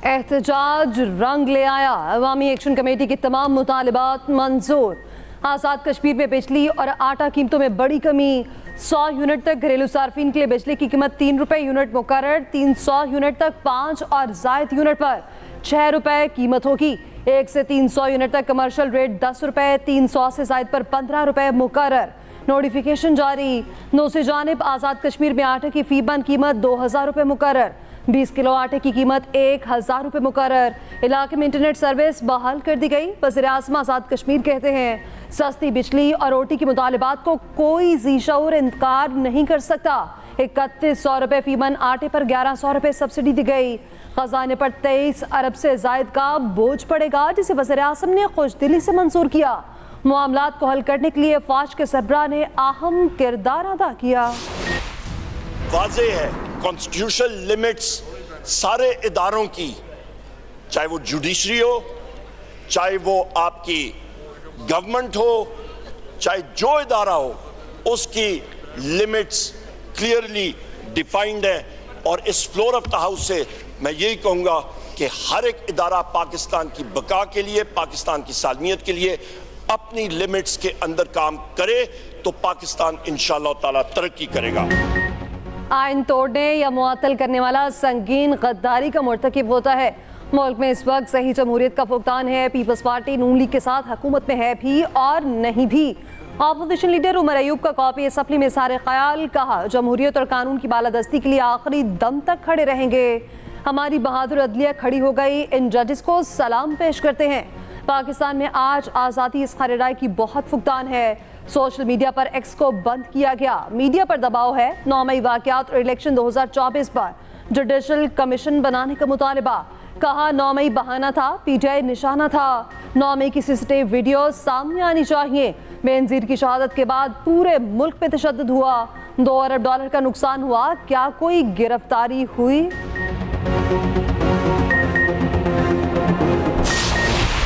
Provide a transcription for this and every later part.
एहतजाज रंग ले आया, अवामी एक्शन कमेटी की तमाम मुतालिबात मंजूर। आज़ाद कश्मीर में बिजली और आटा कीमतों में बड़ी कमी। 100 यूनिट तक घरेलू सार्फिन के लिए बिजली की कीमत 3 रुपये यूनिट मुकर्रर। 300 यूनिट तक 5 और जायद यूनिट पर 6 रुपये कीमत होगी। 1 से 300 यूनिट तक कमर्शियल रेट 10 रुपये, 300 से जायद पर 15 रुपये मुकर्रर। नोटिफिकेशन जारी। दूसरी जानिब आज़ाद कश्मीर में आटे की फीबन कीमत 2000 रुपये मुकर्रर। 20 किलो आटे की कीमत 1000 रुपये मुकर्रर। इलाके में इंटरनेट सर्विस बहाल कर दी गई। वज़ीर-ए-आज़म आज़ाद कश्मीर कहते हैं सस्ती बिजली और रोटी की मुतालिबात को कोई ज़ी-शऊर इनकार नहीं कर सकता। 3100 रुपये फीमन आटे पर 1100 रुपये सब्सिडी दी गई। खजाने पर 23 अरब से जायद का बोझ पड़ेगा, जिसे वज़ीर-ए-आज़म ने खुशदिली से मंजूर किया। मामलात को हल करने के लिए फौज के सरबराह ने अहम किरदार अदा किया। वाज़ेह है कॉन्स्टिट्यूशनल लिमिट्स सारे इदारों की, चाहे वो जुडिशरी हो, चाहे वो आपकी गवर्नमेंट हो, चाहे जो इदारा हो, उसकी लिमिट्स क्लियरली डिफाइंड है। और इस फ्लोर ऑफ द हाउस से मैं यही कहूँगा कि हर एक इदारा पाकिस्तान की बका के लिए, पाकिस्तान की सालमियत के लिए अपनी लिमिट्स के अंदर काम करे तो पाकिस्तान इंशाअल्लाह ताला तरक्की करेगा। आइन तोड़ने या मुअत्तल करने वाला संगीन गद्दारी का मुर्तकिब होता है। मुल्क में इस वक्त सही जमहूरियत का फुकदान है। पीपल्स पार्टी नून लीग के साथ हुकूमत में है भी और नहीं भी। अपोजिशन लीडर उमर अयूब का कॉपी असम्बली में सारे ख्याल, कहा जमहूरियत और कानून की बालादस्ती के लिए आखिरी दम तक खड़े रहेंगे। हमारी बहादुर अदलिया खड़ी हो गई, इन जजेस को सलाम पेश करते हैं। पाकिस्तान में आज आज़ादी इज़्हार राय की बहुत फुकदान है। सोशल मीडिया पर एक्स को बंद किया गया। मीडिया पर दबाव है। 9 मई वाक़यात और इलेक्शन 2024 पर जुडिशल कमीशन बनाने का मुतालिबा। कहा 9 मई बहाना था, पीटीआई निशाना था। 9 मई की सीसीटीवी वीडियो सामने आनी चाहिए। बेनज़ीर की शहादत के बाद पूरे मुल्क पे तशद्दुद हुआ। $2 अरब का नुकसान हुआ, क्या कोई गिरफ्तारी हुई?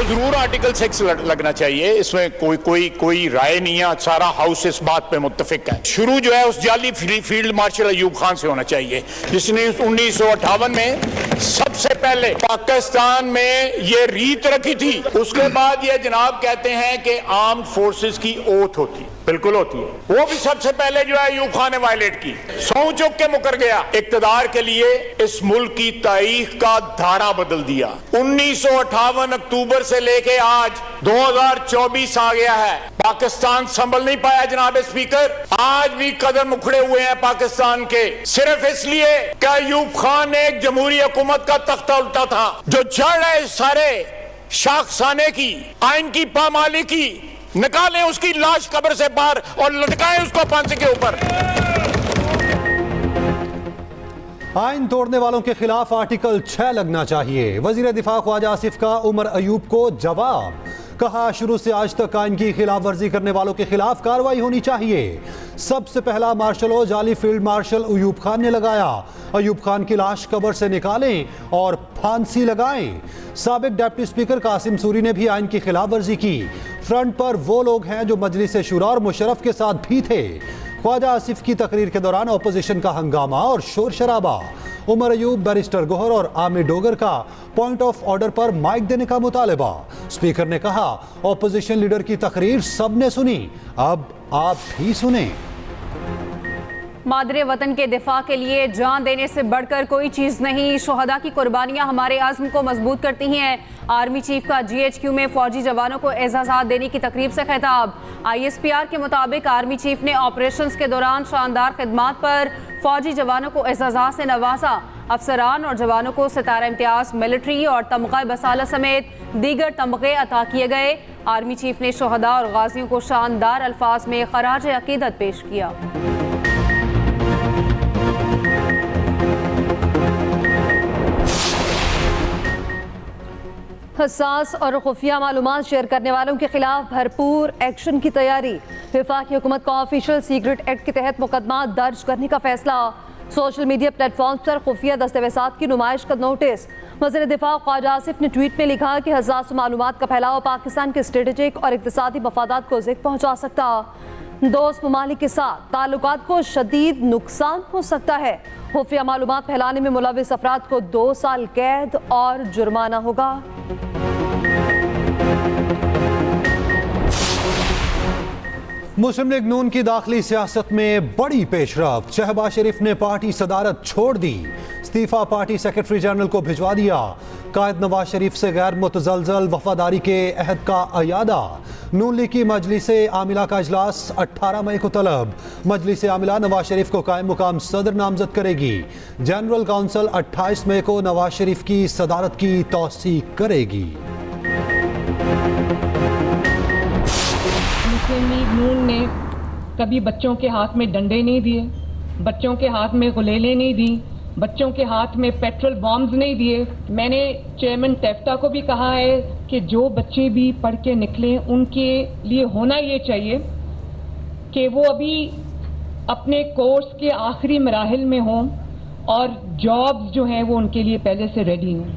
जरूर आर्टिकल 6 लगना चाहिए। इसमें कोई राय नहीं है। सारा हाउस इस बात पे मुत्तफिक है। शुरू जो है उस जाली फील्ड मार्शल अयूब खान से होना चाहिए, जिसने 1958 में सबसे पहले पाकिस्तान में ये रीत रखी थी। उसके बाद ये जनाब कहते हैं कि आर्म्ड फोर्सेस की ओथ होती, बिल्कुल होती है। वो भी सबसे पहले जो है अयूब खान ने वायलेट की, सौ चुक के मुकर गया। इक्तदार के लिए इस मुल्क की तारीख का धारा बदल दिया। 1958 अक्टूबर से लेके आज 2024 आ गया है। पाकिस्तान संभल नहीं पाया जनाब स्पीकर। आज भी कदम उखड़े हुए हैं पाकिस्तान के, सिर्फ इसलिए कि अयूब खान ने एक जमहूरी हुकूमत का तख्ता उल्टा था। जो जड़ है सारे शाखसाने की, आइन की पामाली की, निकालें उसकी लाश कब्र से बाहर और लटकाएं उसको फांसी के ऊपर। आइन तोड़ने वालों के खिलाफ आर्टिकल 6 लगना चाहिए। वजीर दिफा ख्वाजा आसिफ का उमर अयूब को जवाब। कहा शुरू से आज तक आइन की खिलाफ वर्जी करने वालों के खिलाफ कार्रवाई होनी चाहिए। सबसे पहला मार्शल हो जाली फील्ड मार्शल अयूब खान ने लगाया। अयूब खान की लाश कब्र से निकालें और फांसी लगाएं। साबिक डिप्टी स्पीकर कासिम सूरी ने भी आइन की खिलाफ वर्जी की। फ्रंट पर वो लोग हैं जो मजलिस शुरा और मुशर्रफ के साथ भी थे। ख्वाजा आसिफ की तकरीर के दौरान अपोजिशन का हंगामा और शोर शराबा। उमर अयूब, बैरिस्टर गोहर और आमिर डोगर का पॉइंट ऑफ ऑर्डर पर माइक देने का मुतालिबा। स्पीकर ने कहा अपोजिशन लीडर की तकरीर सबने सुनी, अब आप भी सुने। मादरे वतन के दिफा के लिए जान देने से बढ़कर कोई चीज़ नहीं। शोहदा की कुर्बानियां हमारे आज़म को मजबूत करती हैं। आर्मी चीफ का GHQ में फौजी जवानों को एजाज़ात देने की तकरीब से खिताब। ISPR के मुताबिक आर्मी चीफ ने ऑपरेशंस के दौरान शानदार खिदमात पर फौजी जवानों को एजाज़ात से नवाजा। अफसरान और जवानों को सितारा इम्तियाज, मिलिट्री और तमगा बसाला समेत दीगर तमगे अता किए गए। आर्मी चीफ ने शोहदा और गाजियों को शानदार अल्फाज में खराज अकीदत पेश किया। हसास और खुफिया मालूमात शेयर करने वालों के खिलाफ भरपूर एक्शन की तैयारी। वफाकी हुकूमत का ऑफिशियल सीक्रेट एक्ट के तहत मुकदमा दर्ज करने का फैसला। सोशल मीडिया प्लेटफॉर्म पर खुफिया दस्तावेज़ात की नुमाइश का नोटिस। वज़ीर दिफा ख्वाजा आसिफ ने ट्वीट में लिखा कि हसास मालूमात का फैलाव पाकिस्तान के स्ट्रेटेजिक और इक़्तिसादी मफादात को ज़िक पहुँचा सकता। दोस्त ममालिक के साथ ताल्लुकात को शदीद नुकसान हो सकता है। खुफिया मालूमात फैलाने में मुलविस अफराद को 2 साल कैद और जुर्माना होगा। मुस्लिम लीग नून की दाखिली सियासत में बड़ी पेशरफ्त। शहबाज शरीफ ने पार्टी सदारत छोड़ दी, इस्तीफा पार्टी सेक्रेटरी जनरल को भिजवा दिया। कायद नवाज शरीफ से गैर मुतजलजल वफादारी के अहद का अयादा। नून लीग की मजलिस आमिला का इजलास 18 मई को तलब। मजलिस आमिला नवाज शरीफ को कायम मुकाम सदर नामजद करेगी। जनरल काउंसिल 28 मई को नवाज शरीफ की सदारत की तौसीक करेगी। मुस्लिम लीग नून ने कभी बच्चों के हाथ में डंडे नहीं दिए, बच्चों के हाथ में गुलेलें नहीं दी, बच्चों के हाथ में पेट्रोल बॉम्ब्स नहीं दिए। मैंने चेयरमैन टेफ्टा को भी कहा है कि जो बच्चे भी पढ़ के निकलें उनके लिए होना ये चाहिए कि वो अभी अपने कोर्स के आखिरी मराहिल में हों और जॉब्स जो हैं वो उनके लिए पहले से रेडी हों।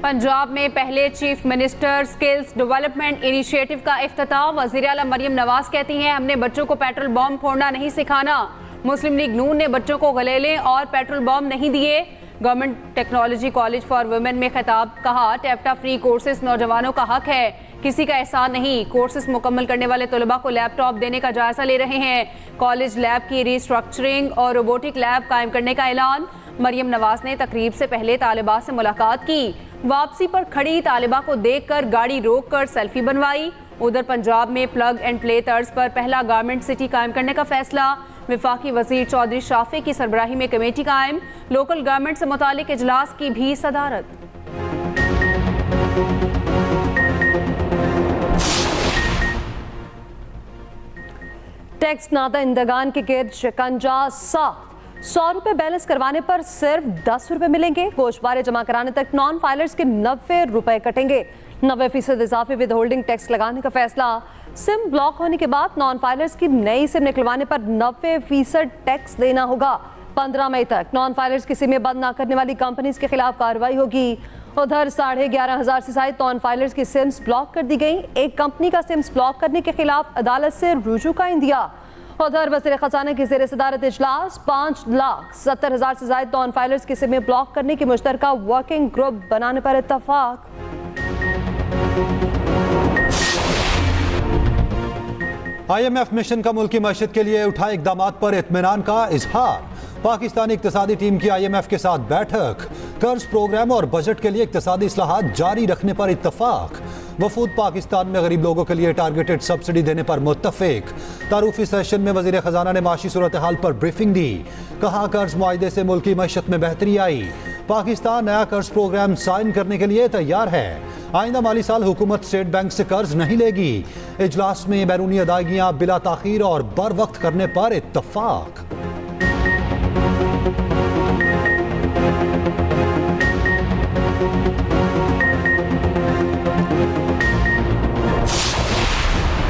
पंजाब में पहले chief minister skills development initiative का इफ्तिताह। वज़ीर आला मरियम नवाज कहती हैं, हमने बच्चों को पेट्रोल बॉम्ब फोड़ना नहीं सिखाना। मुस्लिम लीग नून ने बच्चों को गलेले और पेट्रोल बॉम्ब नहीं दिए। Government technology college for women में खिताब कहा, टेफ्टा फ्री कोर्सेज नौजवानों का हक है, किसी का एहसान नहीं। कोर्सेज मुकम्मल करने वाले तलबा को लैपटॉप देने का जायजा ले रहे हैं। कॉलेज लैब की रीस्ट्रक्चरिंग और रोबोटिक लैब कायम करने का ऐलान। मरियम नवाज ने तकरीब से पहले तालिबात से मुलाकात की। वापसी पर खड़ी तालिबा को देखकर गाड़ी रोककर सेल्फी बनवाई। उधर पंजाब में प्लग एंड प्ले तर्ज पर पहला गारमेंट सिटी कायम करने का फैसला। वफाकी वजीर चौधरी शाफी की सरबराही में कमेटी कायम। लोकल गवर्नमेंट से मुतालिक इजलास की भी सदारत। टैक्स नादा इंदगान के गिर्द शिकंजा साख्त। 100 रुपए बैलेंस करवाने पर सिर्फ 10 रुपए मिलेंगे। गोशवारे जमा कराने तक नॉन फाइलर्स के 90 रुपए कटेंगे। 90% इजाफी विद होल्डिंग टैक्स लगाने का फैसला। सिम ब्लॉक होने के बाद नॉन फाइलर्स की नई सिम निकलवाने पर 90% टैक्स देना होगा। 15 मई तक नॉन फाइलर्स की सिमें बंद न करने वाली कंपनीज के खिलाफ कार्रवाई होगी। उधर 11,500 से ज्यादा नॉन फाइलर्स की सिम्स ब्लॉक कर दी गई। एक कंपनी का सिम्स ब्लॉक करने के खिलाफ अदालत से रुजू का इंदिया। उधर वज़ीर ख़ज़ाना की ज़ेर सदारत इजलास 5,70,000 से ज्यादा नॉन फाइलर्स की सिमें ब्लॉक करने की मुश्तरका वर्किंग ग्रुप बनाने पर इत्तफाक। IMF मिशन का मुल्की मईशत के लिए उठाए इक़दामात पर इत्मीनान का इजहार। पाकिस्तानी इक़्तिसादी टीम की IMF के साथ बैठक। कर्ज प्रोग्राम और बजट के लिए इक़्तिसादी इस्लाहात जारी रखने पर इत्तफाक। वफूद पाकिस्तान में गरीब लोगों के लिए टारगेटेड सब्सिडी देने पर मुत्तफिक। तारुफी सेशन में वज़ीर ख़ज़ाना ने माशी सूरत हाल पर ब्रीफिंग दी। कहा, कर्ज मुआहदे से मुल्की मईशत में बेहतरी आई। पाकिस्तान नया कर्ज प्रोग्राम साइन करने के लिए तैयार है। आइंदा माली साल हुकूमत स्टेट बैंक से कर्ज नहीं लेगी। इजलास में बैरूनी अदायगियां बिला ताखीर और बर वक्त करने पर इत्तफाक।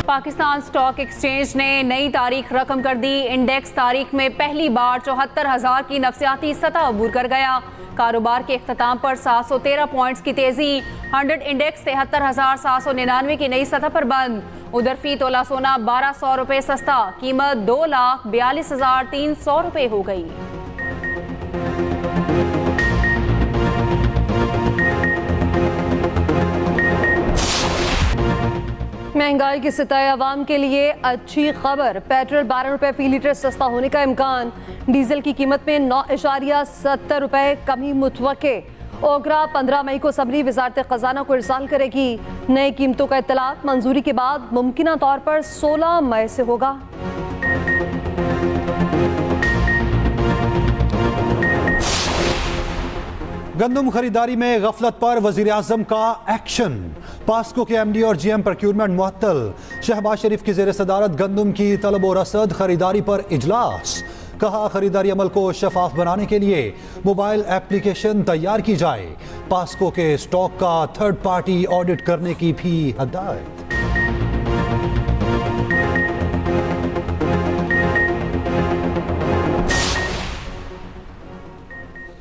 पाकिस्तान स्टॉक एक्सचेंज ने नई तारीख रकम कर दी। इंडेक्स तारीख में पहली बार 74,000 की नफसियाती सतह अबूर कर गया। कारोबार के इख्तिताम पर 713 पॉइंट्स की तेजी। 100 इंडेक्स 73,799 की नई सतह पर बंद। उधर फी तोला सोना 1,200 रुपए सस्ता, कीमत 2,42,300 रुपए हो गई। महंगाई की सतह अवाम के लिए अच्छी खबर। पेट्रोल 12 रुपए फी लीटर सस्ता होने का इम्कान। डीजल की कीमत में 9.70 रुपए कमी मुतवक्के। ओगरा 15 मई को सबरी वजारत खजाना को इरसाल करेगी। नई कीमतों का इत्तलात मंजूरी के बाद मुमकिना तौर पर 16 मई से होगा। गंदम खरीदारी में गफलत पर वजीर आजम का एक्शन। पास्को के MD और GM प्रोक्यूरमेंट मुअत्तल। शहबाज शरीफ की जेर सदारत गंदम की तलब और रसद खरीदारी पर इजलास। कहा, खरीदारी अमल को शफाफ बनाने के लिए मोबाइल एप्लीकेशन तैयार की जाए। पास्को के स्टॉक का थर्ड पार्टी ऑडिट करने की भी हदायत।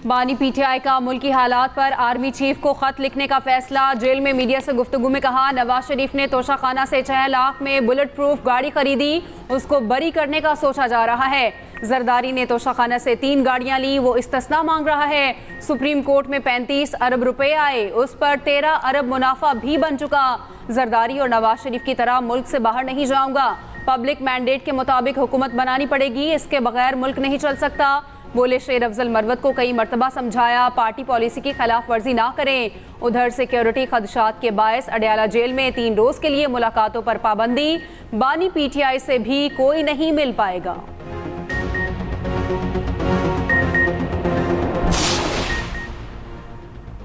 बानी पीटीआई का मुल्की हालात पर आर्मी चीफ को खत लिखने का फैसला। जेल में मीडिया से गुफ्तगू में कहा, नवाज शरीफ ने तोशाखाना से 6 लाख में बुलेट प्रूफ गाड़ी खरीदी, उसको बरी करने का सोचा जा रहा है। जरदारी ने तोशाखाना से 3 गाड़ियां ली, वो इस्तिस्ना मांग रहा है। सुप्रीम कोर्ट में 35 अरब रुपए आए, उस पर 13 अरब मुनाफा भी बन चुका। जरदारी और नवाज शरीफ की तरह मुल्क से बाहर नहीं जाऊंगा, पब्लिक मैंडेट के मुताबिक हुकूमत बनानी पड़ेगी, इसके बगैर मुल्क नहीं चल सकता। बोले शेर अफजल मरवत को कई मरतबा समझाया, पार्टी पॉलिसी की खिलाफ वर्जी ना करें। उधर सिक्योरिटी खदशात के बायस अडयाला जेल में 3 रोज के लिए मुलाकातों पर पाबंदी, बानी पीटीआई से भी कोई नहीं मिल पाएगा।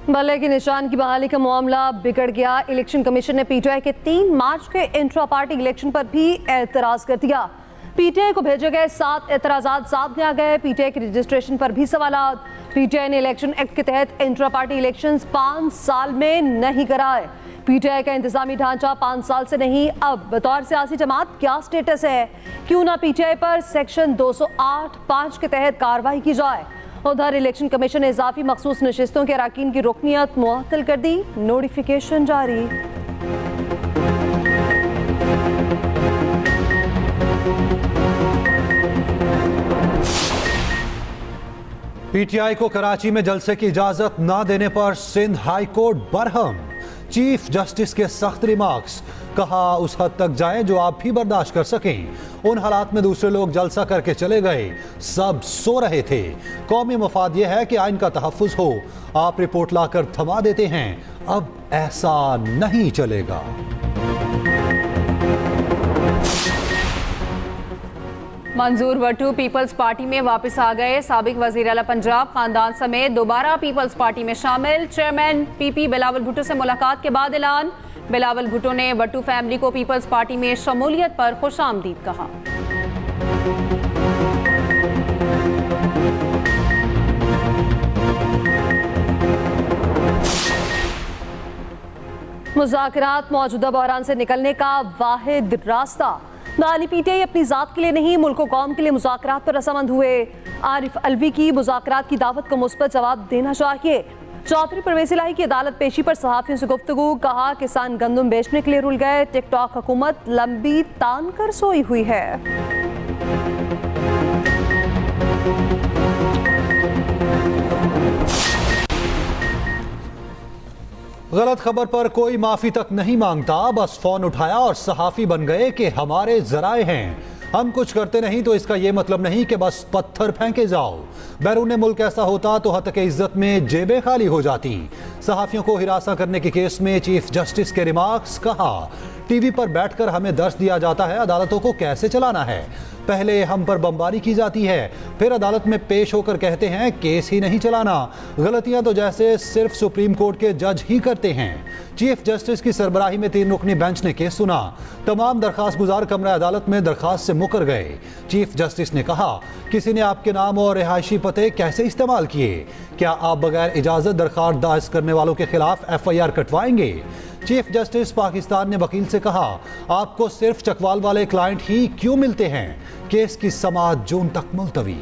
बल्ले के निशान की बहाली का मामला बिगड़ गया। इलेक्शन कमीशन ने पीटीआई के 3 मार्च के इंट्रा पार्टी इलेक्शन पर भी एतराज कर दिया। पीटीआई को भेजे गए 7 एतराजात सामने आ गए। पीटीआई के रजिस्ट्रेशन पर भी सवालात। पीटीआई ने इलेक्शन एक्ट के तहत इंट्रा पार्टी इलेक्शंस 5 साल में नहीं कराए। पीटीआई का इंतजामी ढांचा 5 साल से नहीं, अब बतौर सियासी जमात क्या स्टेटस है? क्यों ना पीटीआई पर सेक्शन 208(5) के तहत कार्रवाई की जाए। उधर इलेक्शन कमीशन ने इजाफी मखसूस नशिस्तों के अराकीन की रुकनियत मुअत्तल कर दी, नोटिफिकेशन जारी। पीटीआई को कराची में जलसे की इजाजत ना देने पर Sindh high court Barham. Chief justice के सख्त रिमार्क्स, कहा उस हद तक जाएं जो आप भी बर्दाश्त कर सकें। उन हालात में दूसरे लोग जलसा करके चले गए, सब सो रहे थे। कौमी मफाद यह है कि आइन का तहफ्फुज हो, आप रिपोर्ट लाकर थमा देते हैं, अब ऐसा नहीं चलेगा। मंजूर भट्टू पीपल्स पार्टी में वापस आ गए। साबिक वजीर आला पंजाब खानदान समेत दोबारा पीपल्स पार्टी में शामिल। चेयरमैन पीपी बिलावल भुट्टो से मुलाकात के बाद ऐलान। बिलावल भुट्टो ने भट्टू फैमिली को पीपल्स पार्टी में शमूलियत पर खुशामदीद कहा। मुज़ाकरात मौजूदा बहरान से निकलने का वाहिद रास्ता। बानी पीटीआई अपनी जात के लिए नहीं, मुल्क व कौम के लिए मुज़ाकरात पर रजामंद हुए। आरिफ अलवी की मुज़ाकरात की दावत को मुस्बत जवाब देना चाहिए। चौधरी परवेज़ इलाही की अदालत पेशी पर सहाफ़ियों से गुफ्तगू, कहा किसान गंदम बेचने के लिए रुल गए, टिकटॉक हुकूमत लंबी तान कर सोई हुई है। गलत खबर पर कोई माफी तक नहीं मांगता, बस फोन उठाया और सहाफी बन गए कि हमारे जराए हैं, हम कुछ करते नहीं तो इसका यह मतलब नहीं कि बस पत्थर फेंके जाओ। बैरून मुल्क ऐसा होता तो हद के इज्जत में जेबें खाली हो जाती। सहाफियों को हिरासा करने के केस में चीफ जस्टिस के रिमार्क्स, कहा टीवी पर बैठकर हमें दर्श दिया जाता है अदालतों को कैसे चलाना है। पहले हम पर बमबारी की जाती है, फिर अदालत में पेश होकर कहते हैं केस ही नहीं चलाना। गलतियां तो जैसे सिर्फ सुप्रीम कोर्ट के जज ही करते हैं। चीफ जस्टिस की सरबराही में 3 रुकनी बेंच ने केस सुना। तमाम दरखास्त गुजार कमरा अदालत में दरखास्त से मुकर गए। चीफ जस्टिस ने कहा, किसी ने आपके नाम और रिहायशी पते कैसे इस्तेमाल किए? क्या आप बगैर इजाजत दरखास्त दायर करने वालों के खिलाफ FIR कटवाएंगे? चीफ जस्टिस पाकिस्तान ने वकील से कहा, आपको सिर्फ चकवाल वाले क्लाइंट ही क्यों मिलते हैं? केस की समाअत जून तक मुलतवी।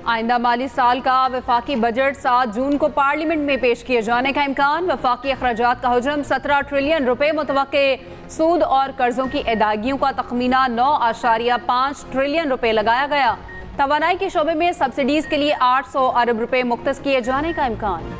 आइंदा माली साल का वफाकी बजट 7 जून को पार्लियामेंट में पेश किए जाने का इम्कान। वफाकी अखराजात का हजम 17 ट्रिलियन रुपए मुतवक्के। सूद और कर्जों की अदायगियों का तखमीना 9.5 ट्रिलियन रुपए लगाया गया। तवानाई के शोबे में सब्सिडीज के लिए 800 अरब रुपए मुख्तस किए जाने का इम्कान।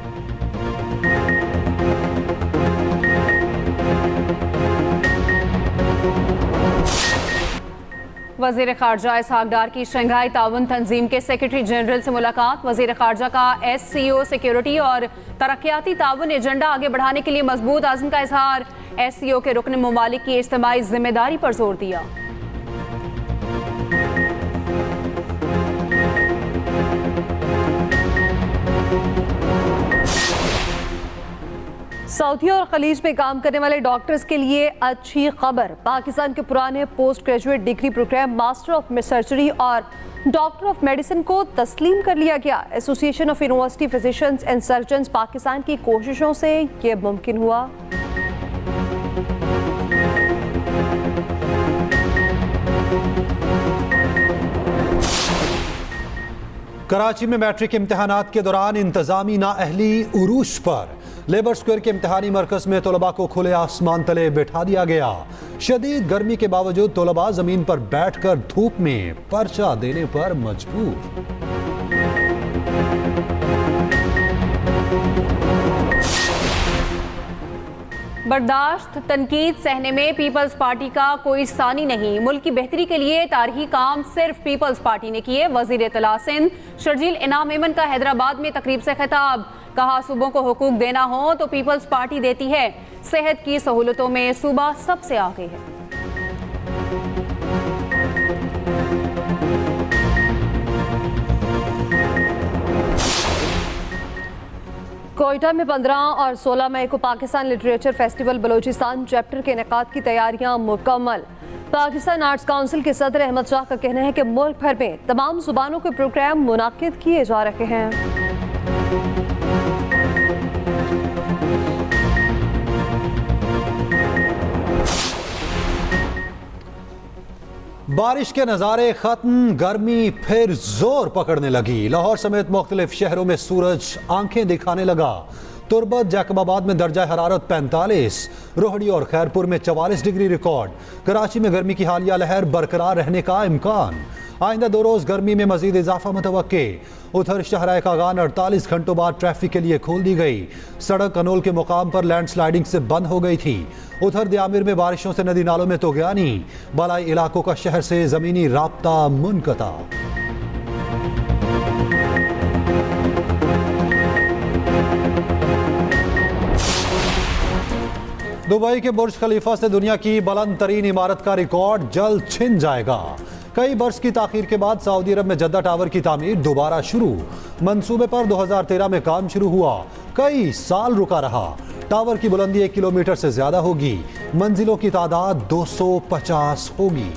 वजीर खारजा इसहाक डार की शंघाई ताउन तंजीम के सेक्रेटरी जनरल से मुलाकात। वजीर खारजा का SCO सिक्योरिटी और तरक्याती ताउन एजेंडा आगे बढ़ाने के लिए मजबूत आज़म का इजहार। SCO के रुकन ममालिक की इज्तिमाई जिम्मेदारी पर जोर दिया। सऊदी और खलीज में काम करने वाले डॉक्टर्स के लिए अच्छी खबर। पाकिस्तान के पुराने post graduate degree program master of surgery और डॉक्टर ऑफ मेडिसिन को तस्लीम कर लिया गया। Association of university physicians and surgeons Pakistan की कोशिशों से ये मुमकिन हुआ। कराची में मैट्रिक इम्तिहानात के दौरान इंतजामी नाअहली उरूज पर। लेबर स्क्वायर के इम्तिहानी मरकज में तलबा को खुले आसमान तले बैठा दिया गया। शदीद गर्मी के बावजूद तलबा जमीन पर बैठकर धूप में पर्चा देने पर मजबूर। बर्दाश्त तनकीद सहने में पीपल्स पार्टी का कोई सानी नहीं। मुल्क की बेहतरी के लिए तारीखी काम सिर्फ पीपल्स पार्टी ने किए। वजीर इत्तला सिंध शर्जील इनाम मेमन का हैदराबाद में तकरीब से खिताब। कहा सूबों को हुकूक देना हो तो पीपल्स पार्टी देती है। सेहत की सहूलतों में सूबा सबसे आगे है। कोयटा में 15 और 16 मई को Pakistan literature festival Balochistan chapter के इनेकाद की तैयारियां मुकम्मल। पाकिस्तान आर्ट्स काउंसिल के सदर अहमद शाह का कहना है कि मुल्क भर में तमाम जुबानों के प्रोग्राम मुनाकिद किए जा रहे हैं। बारिश के नज़ारे खत्म, गर्मी फिर जोर पकड़ने लगी। लाहौर समेत मुख्तलिफ शहरों में सूरज आंखें दिखाने लगा। तुरबत जैकबाबाद में दर्जा हरारत 45, रोहड़ी और खैरपुर में 44 डिग्री रिकॉर्ड। कराची में गर्मी की हालिया लहर बरकरार रहने का इम्कान। आइंदा 2 रोज गर्मी में मजीद इजाफा मुतवक्के। उधर शहराए कागान 48 घंटों बाद ट्रैफिक के लिए खोल दी गई। सड़क कनोल के मुकाम पर लैंडस्लाइडिंग से बंद हो गई थी। उधर दियामिर में बारिशों से नदी नालों में तोगयानी। बलाई इलाकों का शहर से जमीनी राब्ता मुनक़ता। दुबई के बुर्ज खलीफा से दुनिया की बुलंद तरीन इमारत का रिकॉर्ड जल्द छिन जाएगा। कई बरस की ताखीर के बाद सऊदी अरब में जद्दा टावर की तामीर दोबारा शुरू। मंसूबे पर 2013 में काम शुरू हुआ, कई साल रुका रहा। टावर की बुलंदी 1 किलोमीटर से ज्यादा होगी। मंजिलों की तादाद 250 होगी।